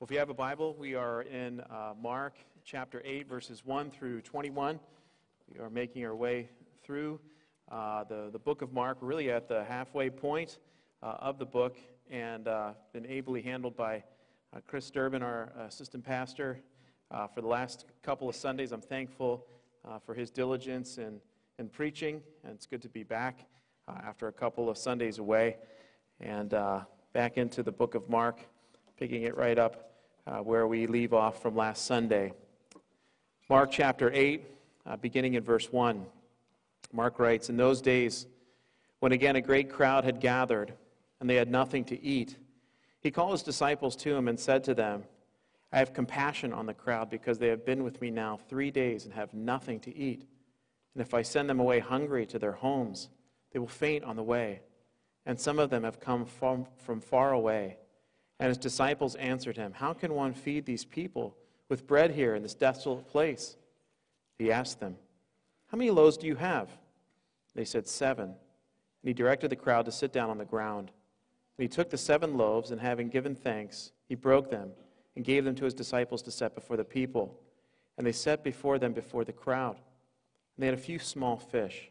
Well, if you have a Bible, we are in Mark chapter 8, verses 1 through 21. We are making our way through the book of Mark. We're really at the halfway point of the book, and been ably handled by Chris Durbin, our assistant pastor, for the last couple of Sundays. I'm thankful for his diligence in preaching, and it's good to be back after a couple of Sundays away, and back into the book of Mark, picking it right up where we leave off from last Sunday. Mark chapter 8, beginning in verse 1. Mark writes, "In those days, when again a great crowd had gathered, and they had nothing to eat, he called his disciples to him and said to them, 'I have compassion on the crowd, because they have been with me now 3 days and have nothing to eat. And if I send them away hungry to their homes, they will faint on the way. And some of them have come from far away.' And his disciples answered him, 'How can one feed these people with bread here in this desolate place?' He asked them, 'How many loaves do you have?' They said, 7. And he directed the crowd to sit down on the ground. And he took the 7 loaves, and having given thanks, he broke them and gave them to his disciples to set before the people. And they set before them before the crowd. And they had a few small fish.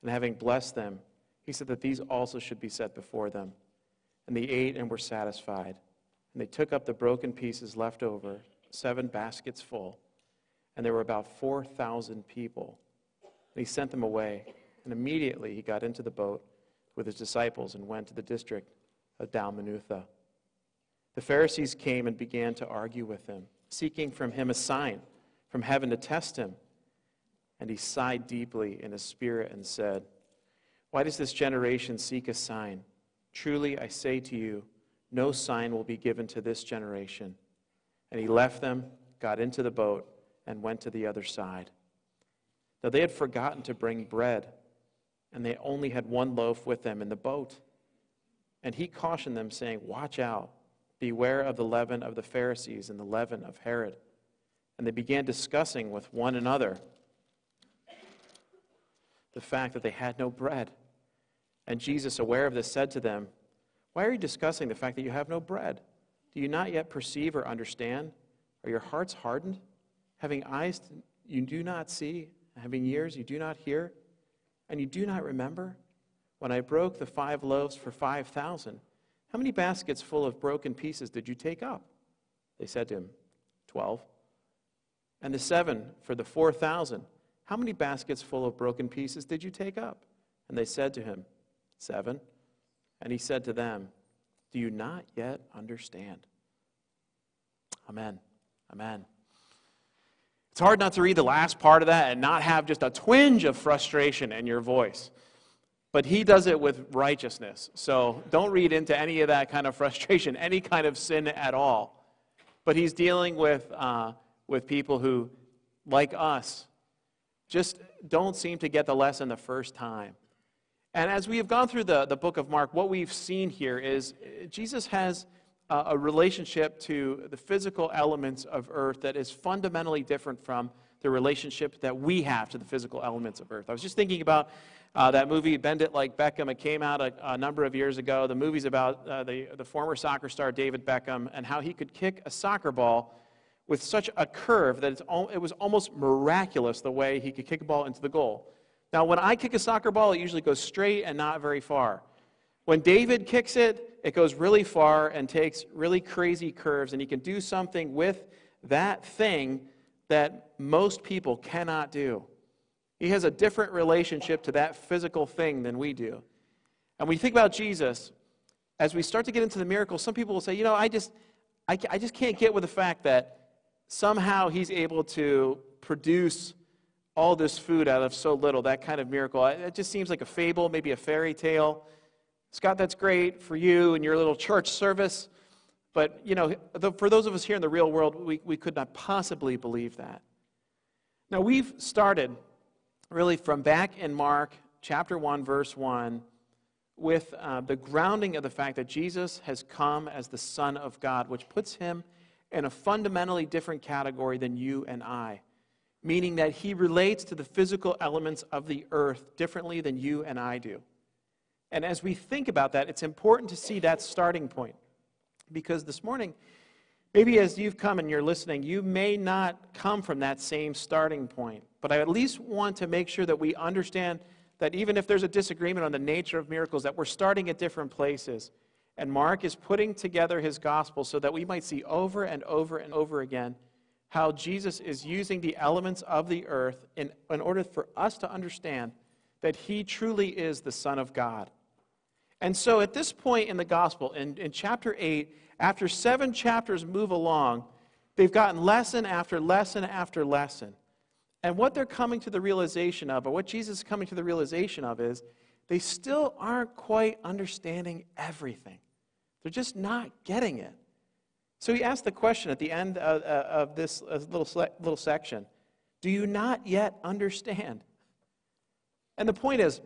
And having blessed them, he said that these also should be set before them. And they ate and were satisfied. And they took up the broken pieces left over, 7 baskets full. And there were about 4,000 people. And he sent them away. And immediately he got into the boat with his disciples and went to the district of Dalmanutha. The Pharisees came and began to argue with him, seeking from him a sign from heaven to test him. And he sighed deeply in his spirit and said, 'Why does this generation seek a sign? Truly, I say to you, no sign will be given to this generation.' And he left them, got into the boat, and went to the other side. Now they had forgotten to bring bread, and they only had 1 loaf with them in the boat. And he cautioned them, saying, 'Watch out, beware of the leaven of the Pharisees and the leaven of Herod.' And they began discussing with one another the fact that they had no bread. And Jesus, aware of this, said to them, 'Why are you discussing the fact that you have no bread? Do you not yet perceive or understand? Are your hearts hardened? Having eyes you do not see, having ears you do not hear, and you do not remember? When I broke the 5 loaves for 5,000, how many baskets full of broken pieces did you take up?' They said to him, 12. And the 7 for the 4,000, how many baskets full of broken pieces did you take up? And they said to him, 7. And he said to them, 'Do you not yet understand?'" Amen. Amen. It's hard not to read the last part of that and not have just a twinge of frustration in your voice. But he does it with righteousness. So don't read into any of that kind of frustration, any kind of sin at all. But he's dealing with people who, like us, just don't seem to get the lesson the first time. And as we have gone through the book of Mark, what we've seen here is Jesus has a relationship to the physical elements of earth that is fundamentally different from the relationship that we have to the physical elements of earth. I was just thinking about that movie, Bend It Like Beckham. It came out a number of years ago. The movie's about the former soccer star David Beckham and how he could kick a soccer ball with such a curve that it was almost miraculous the way he could kick a ball into the goal. Now, when I kick a soccer ball, it usually goes straight and not very far. When David kicks it, it goes really far and takes really crazy curves, and he can do something with that thing that most people cannot do. He has a different relationship to that physical thing than we do. And when you think about Jesus, as we start to get into the miracles, some people will say, I just can't get with the fact that somehow he's able to produce all this food out of so little, that kind of miracle. It just seems like a fable, maybe a fairy tale. Scott, that's great for you and your little church service. But, for those of us here in the real world, we could not possibly believe that. Now, we've started really from back in Mark chapter 1, verse 1, with the grounding of the fact that Jesus has come as the Son of God, which puts him in a fundamentally different category than you and I. Meaning that he relates to the physical elements of the earth differently than you and I do. And as we think about that, it's important to see that starting point. Because this morning, Maybe as you've come and you're listening, you may not come from that same starting point. But I at least want to make sure that we understand that even if there's a disagreement on the nature of miracles, that we're starting at different places. And Mark is putting together his gospel so that we might see over and over and over again how Jesus is using the elements of the earth in order for us to understand that he truly is the Son of God. And so at this point in the gospel, in chapter 8, after 7 chapters move along, they've gotten lesson after lesson after lesson. And what they're coming to the realization of, or what Jesus is coming to the realization of, is they still aren't quite understanding everything. They're just not getting it. So he asked the question at the end of this little section, do you not yet understand? And the point is,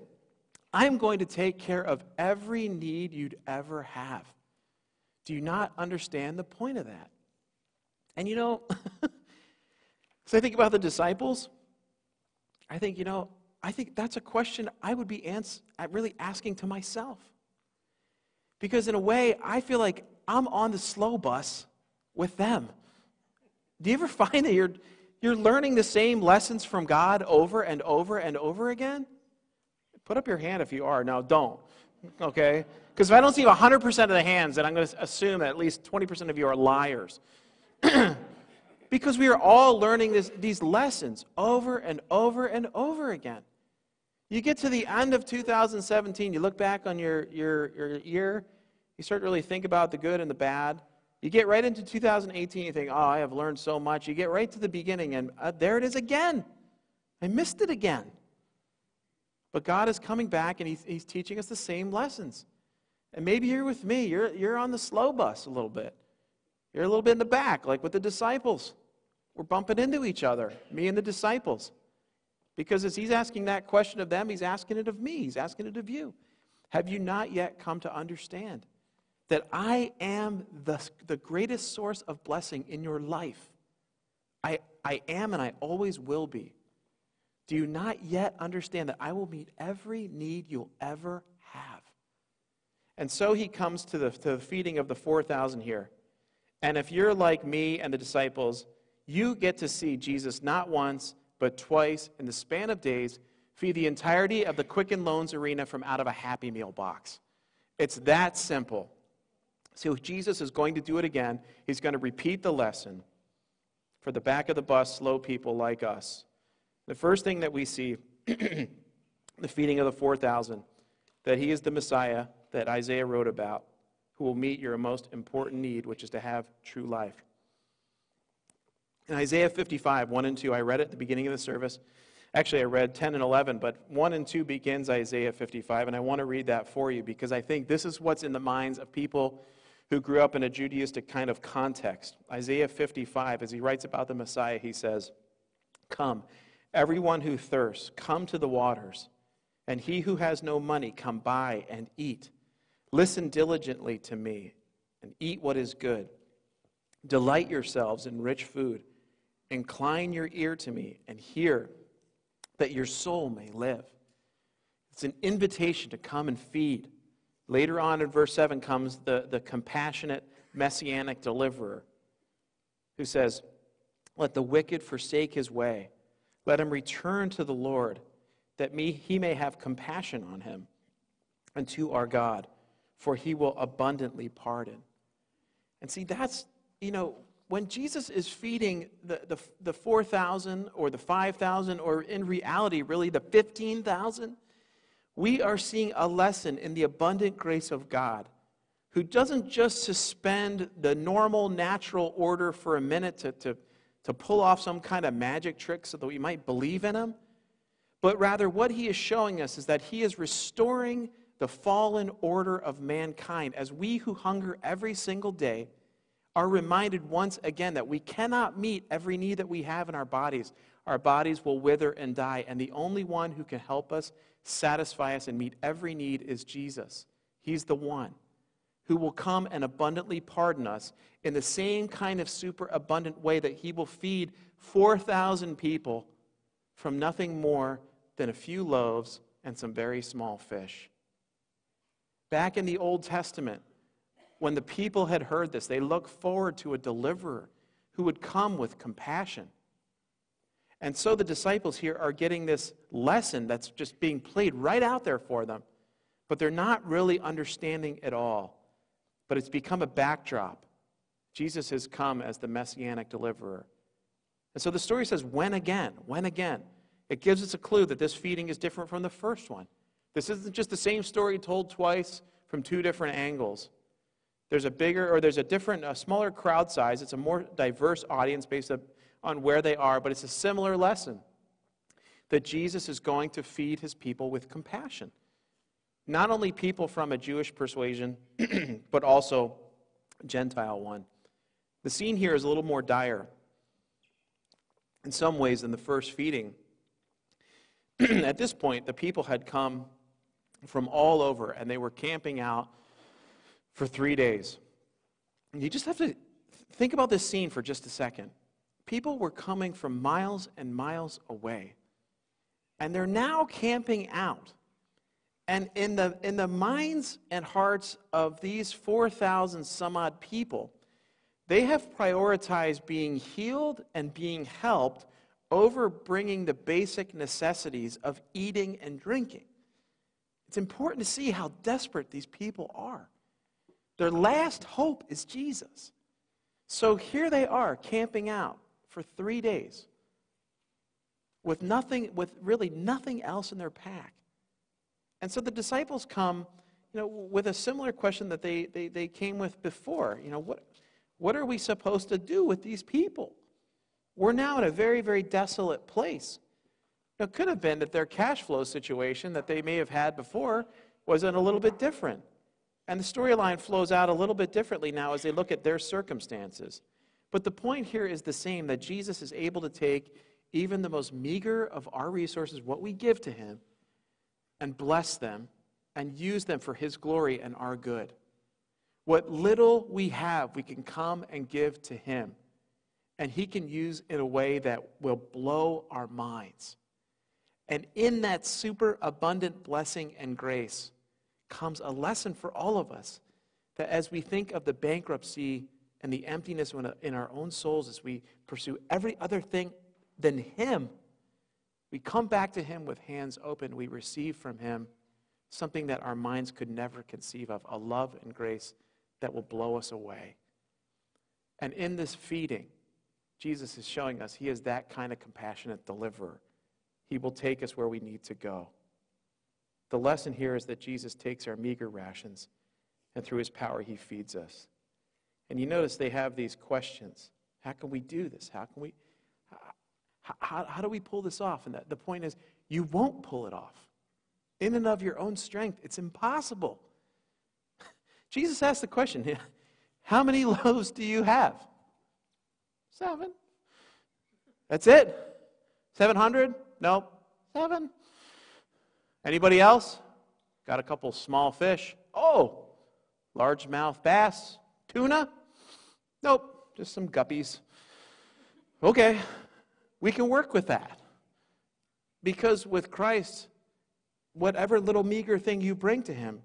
I'm going to take care of every need you'd ever have. Do you not understand the point of that? And so I think about the disciples. I think that's a question I would be really asking to myself. Because in a way, I feel like I'm on the slow bus with them. Do you ever find that you're learning the same lessons from God over and over and over again? Put up your hand if you are. No, don't. Okay? Because if I don't see 100% of the hands, then I'm going to assume that at least 20% of you are liars. Because we are all learning these lessons over and over and over again. You get to the end of 2017, you look back on your year, you start to really think about the good and the bad. You get right into 2018, you think, oh, I have learned so much. You get right to the beginning, and there it is again. I missed it again. But God is coming back, and He's teaching us the same lessons. And maybe you're with me. You're on the slow bus a little bit. You're a little bit in the back, like with the disciples. We're bumping into each other, me and the disciples. Because as He's asking that question of them, He's asking it of me. He's asking it of you. Have you not yet come to understand that I am the greatest source of blessing in your life? I am and I always will be. Do you not yet understand that I will meet every need you'll ever have? And so He comes to the feeding of the 4,000 here. And if you're like me and the disciples, you get to see Jesus not once, but twice in the span of days feed the entirety of the Quicken Loans Arena from out of a Happy Meal box. It's that simple. So Jesus is going to do it again. He's going to repeat the lesson for the back of the bus, slow people like us. The first thing that we see, the feeding of the 4,000, that He is the Messiah that Isaiah wrote about, who will meet your most important need, which is to have true life. In Isaiah 55, 1 and 2, I read it at the beginning of the service. Actually, I read 10 and 11, but 1 and 2 begins Isaiah 55, and I want to read that for you because I think this is what's in the minds of people who grew up in a Judaistic kind of context. Isaiah 55, as he writes about the Messiah, he says, "Come, everyone who thirsts, come to the waters, and he who has no money, come buy and eat. Listen diligently to me and eat what is good. Delight yourselves in rich food. Incline your ear to me and hear, that your soul may live." It's an invitation to come and feed. Later on in verse 7 comes the compassionate messianic deliverer who says, "Let the wicked forsake his way. Let him return to the Lord, that he may have compassion on him, and to our God, for He will abundantly pardon." And see, that's, when Jesus is feeding the 4,000 or the 5,000, or in reality, really the 15,000, we are seeing a lesson in the abundant grace of God, who doesn't just suspend the normal, natural order for a minute to pull off some kind of magic trick so that we might believe in Him, but rather what He is showing us is that He is restoring the fallen order of mankind as we who hunger every single day are reminded once again that we cannot meet every need that we have in our bodies. Our bodies will wither and die, and the only one who can help us, satisfy us, and meet every need is Jesus. He's the one who will come and abundantly pardon us in the same kind of super abundant way that He will feed 4,000 people from nothing more than a few loaves and some very small fish. Back in the Old Testament, when the people had heard this, they looked forward to a deliverer who would come with compassion. And so the disciples here are getting this lesson that's just being played right out there for them, but they're not really understanding it all. But it's become a backdrop. Jesus has come as the messianic deliverer. And so the story says, when again? When again? It gives us a clue that this feeding is different from the first one. This isn't just the same story told twice from two different angles. There's a smaller crowd size. It's a more diverse audience based on where they are, but it's a similar lesson that Jesus is going to feed his people with compassion. Not only people from a Jewish persuasion, but also Gentile one. The scene here is a little more dire in some ways than the first feeding. At this point, the people had come from all over, and they were camping out for 3 days. And you just have to think about this scene for just a second. People were coming from miles and miles away, and they're now camping out. And in the minds and hearts of these 4,000 some odd people, they have prioritized being healed and being helped over bringing the basic necessities of eating and drinking. It's important to see how desperate these people are. Their last hope is Jesus. So here they are camping out for 3 days with really nothing else in their pack. And so the disciples come, with a similar question that they came with before. What are we supposed to do with these people? We're now in a very, very desolate place. It could have been that their cash flow situation that they may have had before wasn't a little bit different. And the storyline flows out a little bit differently now as they look at their circumstances. But the point here is the same, that Jesus is able to take even the most meager of our resources, what we give to him, and bless them and use them for his glory and our good. What little we have, we can come and give to him. And he can use in a way that will blow our minds. And in that super abundant blessing and grace comes a lesson for all of us, that as we think of the bankruptcy and the emptiness in our own souls as we pursue every other thing than him, we come back to him with hands open. We receive from him something that our minds could never conceive of, a love and grace that will blow us away. And in this feeding, Jesus is showing us he is that kind of compassionate deliverer. He will take us where we need to go. The lesson here is that Jesus takes our meager rations, and through his power, he feeds us. And you notice they have these questions. How can we do this? How do we pull this off? And the point is, you won't pull it off. In and of your own strength, it's impossible. Jesus asked the question, how many loaves do you have? 7. That's it? 700? Nope. 7. Anybody else? Got a couple small fish. Oh, largemouth bass. Tuna? Nope, just some guppies. Okay, we can work with that. Because with Christ, whatever little meager thing you bring to him,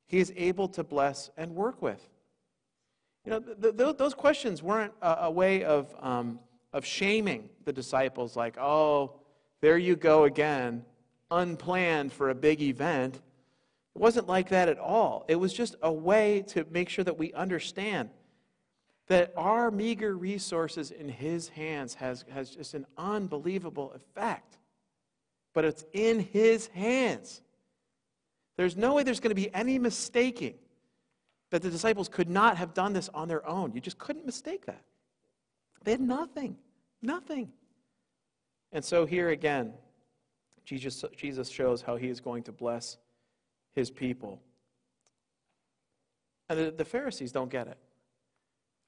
he is able to bless and work with. Those questions weren't a way of shaming the disciples, like, oh, there you go again, unplanned for a big event. It wasn't like that at all. It was just a way to make sure that we understand that our meager resources in his hands has just an unbelievable effect. But it's in his hands. There's no way there's going to be any mistaking that the disciples could not have done this on their own. You just couldn't mistake that. They had nothing. And so here again, Jesus shows how he is going to bless his people. And the Pharisees don't get it.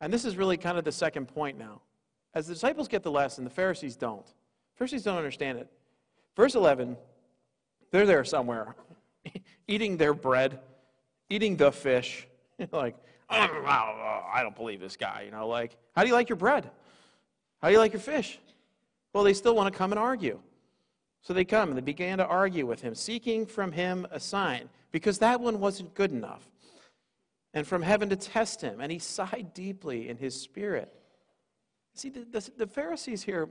And this is really kind of the second point now. As the disciples get the lesson, the Pharisees don't. Pharisees don't understand it. Verse 11, they're there somewhere, eating their bread, eating the fish. Like, I don't believe this guy. How do you like your bread? How do you like your fish? Well, they still want to come and argue. So they come and they began to argue with him, seeking from him a sign, because that one wasn't good enough. and from heaven to test him, and he sighed deeply in his spirit. See, the Pharisees here,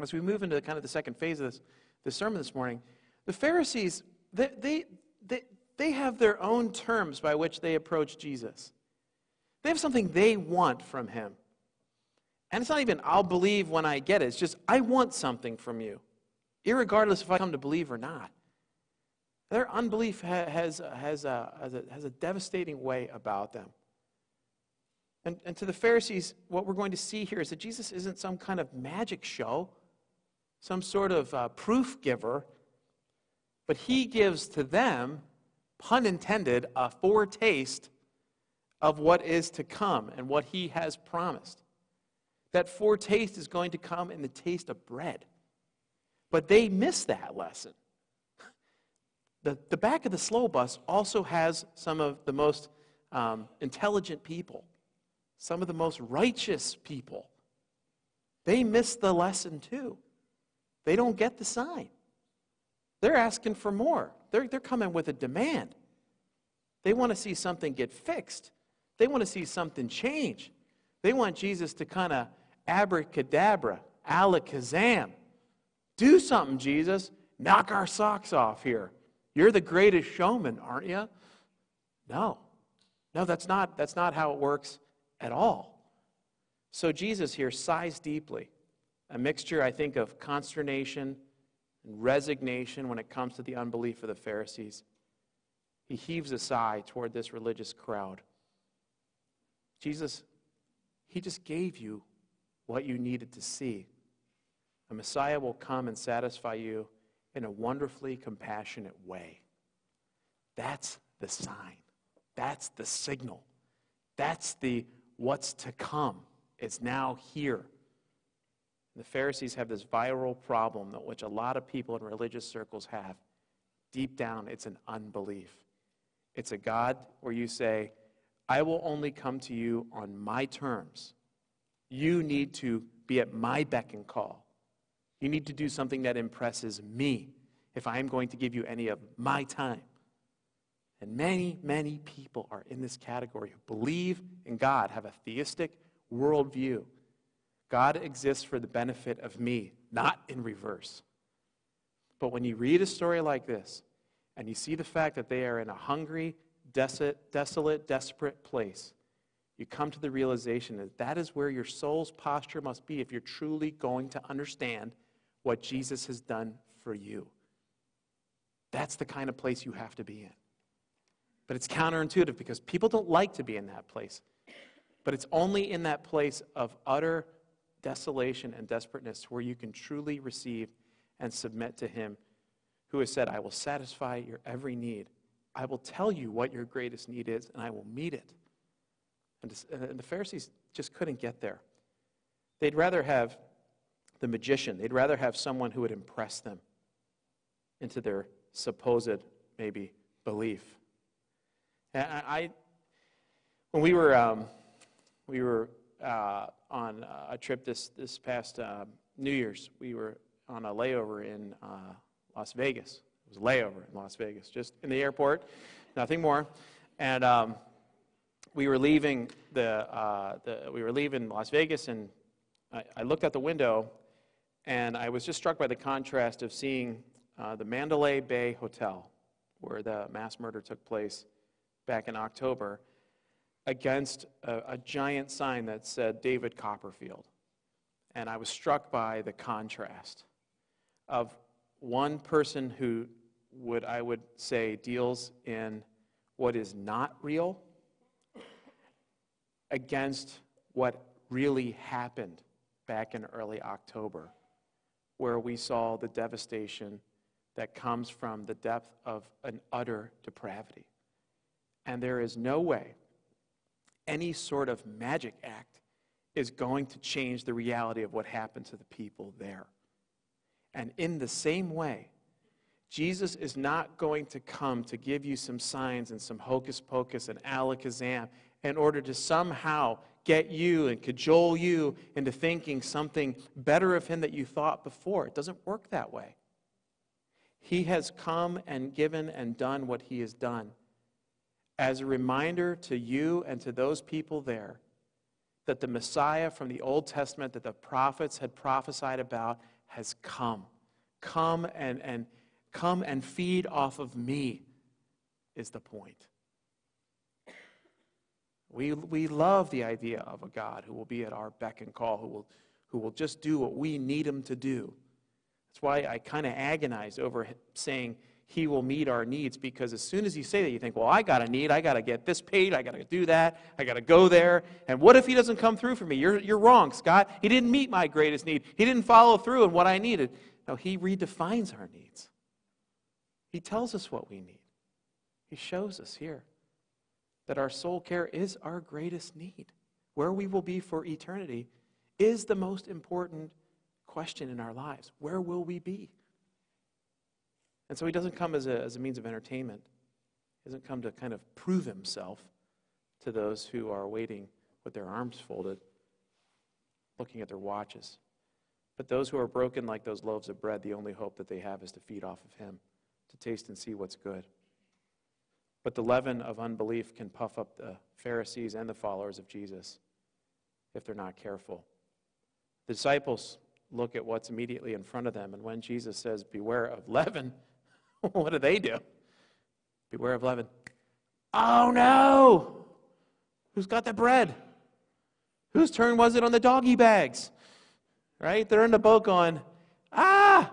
as we move into kind of the second phase of this sermon this morning, the Pharisees, they have their own terms by which they approach Jesus. They have something they want from him. And it's not even, I'll believe when I get it. It's just, I want something from you, irregardless if I come to believe or not. Their unbelief has a devastating way about them. And to the Pharisees, what we're going to see here is that Jesus isn't some kind of magic show, some sort of proof giver, but he gives to them, pun intended, a foretaste of what is to come and what he has promised. That foretaste is going to come in the taste of bread. But they miss that lesson. The back of the slow bus also has some of the most intelligent people, some of the most righteous people. They miss the lesson too. They don't get the sign. They're asking for more. They're coming with a demand. They want to see something get fixed. They want to see something change. They want Jesus to kind of abracadabra, alakazam. Do something, Jesus. Knock our socks off here. You're the greatest showman, aren't you? No, that's not how it works at all. So Jesus here sighs deeply, a mixture, I think, of consternation and resignation when it comes to the unbelief of the Pharisees. He heaves a sigh toward this religious crowd. Jesus, he just gave you what you needed to see. A Messiah will come and satisfy you in a wonderfully compassionate way. That's the sign. That's the signal. That's the what's to come. It's now here. The Pharisees have this viral problem that which a lot of people in religious circles have. Deep down, it's an unbelief. It's a God where you say, I will only come to you on my terms. You need to be at my beck and call. You need to do something that impresses me if I am going to give you any of my time. And many, many people are in this category who believe in God, have a theistic worldview. God exists for the benefit of me, not in reverse. But when you read a story like this, and you see the fact that they are in a hungry, desolate, desperate place, you come to the realization that that is where your soul's posture must be if you're truly going to understand what Jesus has done for you. That's the kind of place you have to be in. But it's counterintuitive because people don't like to be in that place. But it's only in that place of utter desolation and desperateness where you can truly receive and submit to him who has said, I will satisfy your every need. I will tell you what your greatest need is, and I will meet it. And the Pharisees just couldn't get there. They'd rather have the magician. They'd rather have someone who would impress them into their supposed, maybe, belief. And when we were on a trip this past New Year's, we were on a layover in Las Vegas. It was a layover in Las Vegas, just in the airport, nothing more. And we were leaving Las Vegas, and I looked out the window, and I was just struck by the contrast of seeing the Mandalay Bay Hotel, where the mass murder took place back in October, against a giant sign that said David Copperfield. And I was struck by the contrast of one person who I would say deals in what is not real against what really happened back in early October, where we saw the devastation that comes from the depth of an utter depravity. And there is no way any sort of magic act is going to change the reality of what happened to the people there. And in the same way, Jesus is not going to come to give you some signs and some hocus pocus and alakazam in order to somehow get you and cajole you into thinking something better of him that you thought before. It doesn't work that way. He has come and given and done what he has done as a reminder to you and to those people there that the Messiah from the Old Testament that the prophets had prophesied about has come. Come and feed off of me is the point. We love the idea of a God who will be at our beck and call, who will just do what we need him to do. That's why I kind of agonize over saying he will meet our needs, because as soon as you say that, you think, well, I got a need, I got to get this paid, I got to do that, I got to go there, and what if he doesn't come through for me? You're wrong, Scott. He didn't meet my greatest need. He didn't follow through in what I needed. No, he redefines our needs. He tells us what we need. He shows us here that our soul care is our greatest need. Where we will be for eternity is the most important question in our lives. Where will we be? And so he doesn't come as a means of entertainment. He doesn't come to kind of prove himself to those who are waiting with their arms folded, looking at their watches. But those who are broken like those loaves of bread, the only hope that they have is to feed off of him, to taste and see what's good. But the leaven of unbelief can puff up the Pharisees and the followers of Jesus if they're not careful. The disciples look at what's immediately in front of them, and when Jesus says, beware of leaven, what do? Beware of leaven. Oh no! Who's got the bread? Whose turn was it on the doggy bags? Right? They're in the boat going, ah!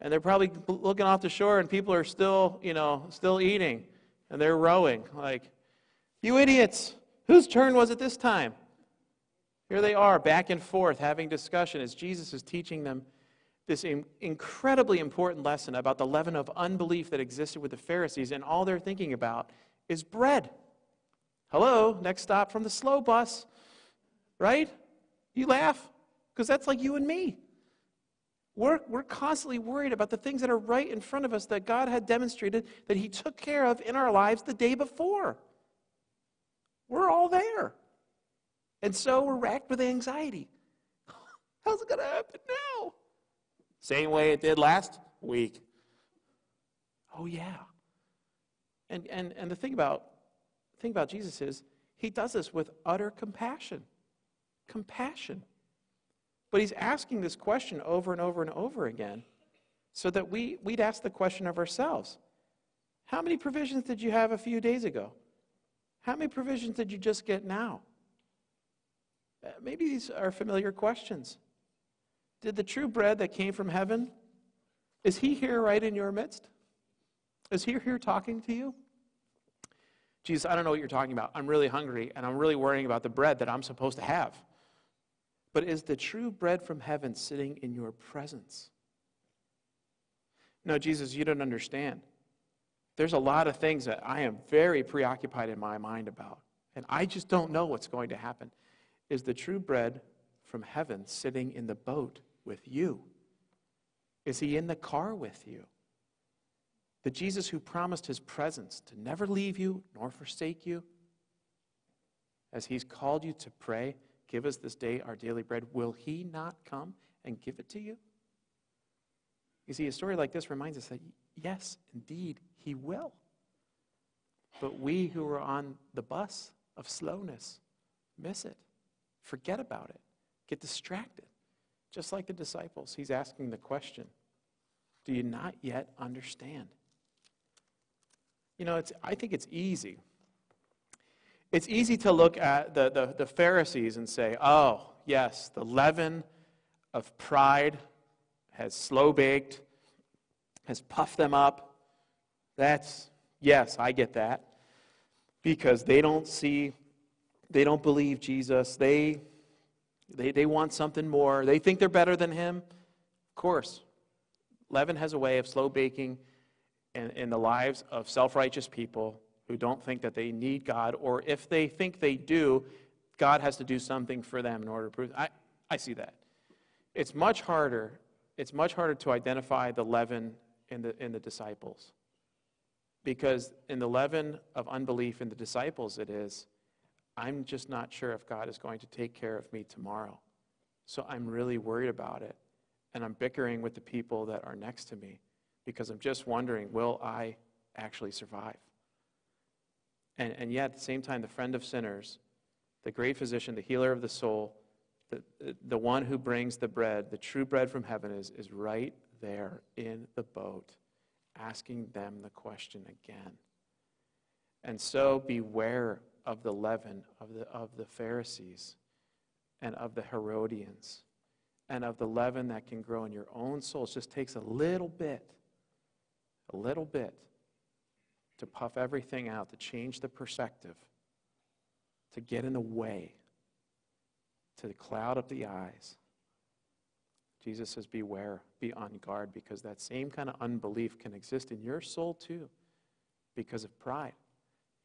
And they're probably looking off the shore, and people are still eating. And they're rowing like, you idiots, whose turn was it this time? Here they are, back and forth, having discussion as Jesus is teaching them this incredibly important lesson about the leaven of unbelief that existed with the Pharisees, and all they're thinking about is bread. Hello, next stop from the slow bus, right? You laugh, because that's like you and me. We're constantly worried about the things that are right in front of us that God had demonstrated that he took care of in our lives the day before. We're all there. And so we're racked with anxiety. How's it going to happen now? Same way it did last week. Oh, yeah. And the thing about Jesus is he does this with utter compassion. Compassion. But he's asking this question over and over and over again so that we'd ask the question of ourselves. How many provisions did you have a few days ago? How many provisions did you just get now? Maybe these are familiar questions. Did the true bread that came from heaven, is he here right in your midst? Is he here talking to you? Jesus, I don't know what you're talking about. I'm really hungry, and I'm really worrying about the bread that I'm supposed to have. But is the true bread from heaven sitting in your presence? No, Jesus, you don't understand. There's a lot of things that I am very preoccupied in my mind about, and I just don't know what's going to happen. Is the true bread from heaven sitting in the boat with you? Is he in the car with you? The Jesus who promised his presence to never leave you nor forsake you, as he's called you to pray, give us this day our daily bread, will he not come and give it to you? You see, a story like this reminds us that, yes, indeed, he will. But we who are on the bus of slowness miss it, forget about it, get distracted. Just like the disciples, he's asking the question, do you not yet understand? I think it's easy. It's easy to look at the Pharisees and say, oh, yes, the leaven of pride has slow-baked, has puffed them up. Yes, I get that. Because they don't believe Jesus. They want something more. They think they're better than him. Of course, leaven has a way of slow-baking in the lives of self-righteous people who don't think that they need God, or if they think they do, God has to do something for them in order to prove. I see that. It's much harder to identify the leaven in the disciples. Because in the leaven of unbelief in the disciples it is, I'm just not sure if God is going to take care of me tomorrow. So I'm really worried about it. And I'm bickering with the people that are next to me because I'm just wondering, will I actually survive? And yet, at the same time, the friend of sinners, the great physician, the healer of the soul, the one who brings the bread, the true bread from heaven, is right there in the boat, asking them the question again. And so beware of the leaven of the Pharisees and of the Herodians and of the leaven that can grow in your own soul. It just takes a little bit to puff everything out, to change the perspective, to get in the way, to cloud up the eyes. Jesus says, beware, be on guard, because that same kind of unbelief can exist in your soul too because of pride.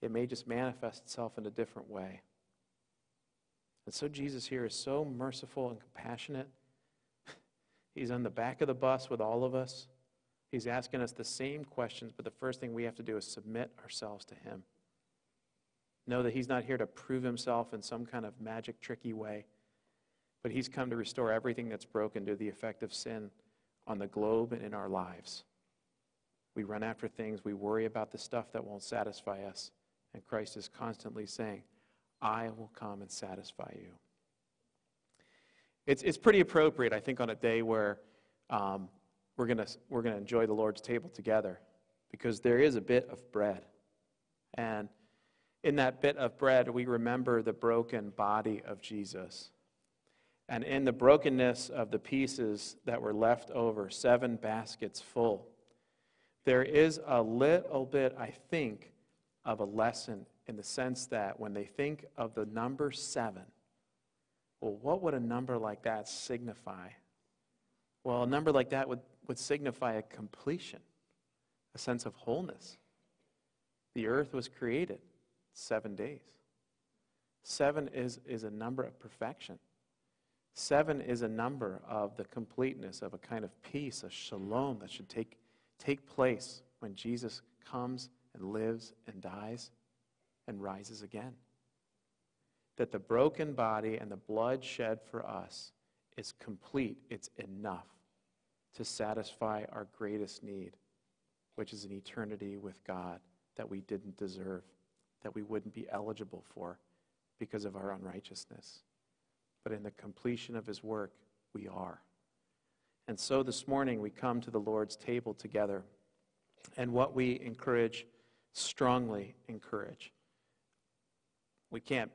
It may just manifest itself in a different way. And so Jesus here is so merciful and compassionate. He's on the back of the bus with all of us. He's asking us the same questions, but the first thing we have to do is submit ourselves to him. Know that he's not here to prove himself in some kind of magic, tricky way, but he's come to restore everything that's broken due to the effect of sin on the globe and in our lives. We run after things. We worry about the stuff that won't satisfy us. And Christ is constantly saying, I will come and satisfy you. It's pretty appropriate, I think, on a day where we're gonna enjoy the Lord's table together, because there is a bit of bread. And in that bit of bread, we remember the broken body of Jesus. And in the brokenness of the pieces that were left over, 7 baskets full, there is a little bit, I think, of a lesson in the sense that when they think of the number 7, well, what would a number like that signify? Well, a number like that would signify a completion, a sense of wholeness. The earth was created 7 days. 7 is a number of perfection. 7 is a number of the completeness of a kind of peace, a shalom that should take place when Jesus comes and lives and dies and rises again. That the broken body and the blood shed for us is complete. It's enough to satisfy our greatest need, which is an eternity with God that we didn't deserve, that we wouldn't be eligible for because of our unrighteousness. But in the completion of his work, we are. And so this morning we come to the Lord's table together, and what we strongly encourage. We can't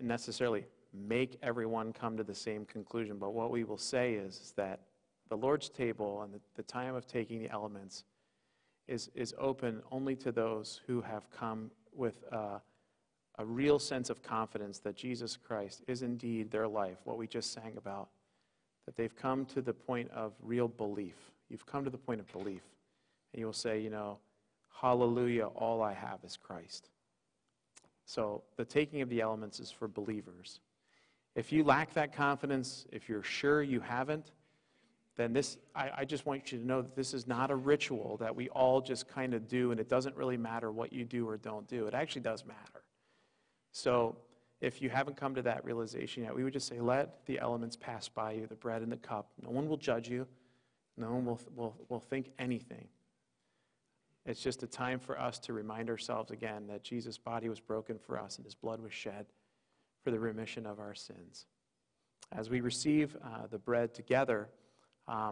necessarily make everyone come to the same conclusion, but what we will say is that the Lord's table and the time of taking the elements is open only to those who have come with a real sense of confidence that Jesus Christ is indeed their life, what we just sang about, that they've come to the point of real belief. You've come to the point of belief, and you'll say, hallelujah, all I have is Christ. So the taking of the elements is for believers. If you lack that confidence, if you're sure you haven't, then I just want you to know that this is not a ritual that we all just kind of do, and it doesn't really matter what you do or don't do. It actually does matter. So if you haven't come to that realization yet, we would just say, let the elements pass by you, the bread and the cup. No one will judge you. No one will think anything. It's just a time for us to remind ourselves again that Jesus' body was broken for us and his blood was shed for the remission of our sins. As we receive the bread together,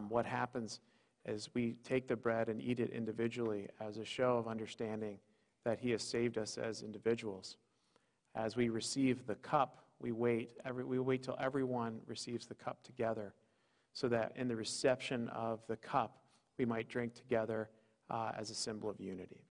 what happens is we take the bread and eat it individually as a show of understanding that he has saved us as individuals. As we receive the cup, we wait till everyone receives the cup together, so that in the reception of the cup, we might drink together as a symbol of unity.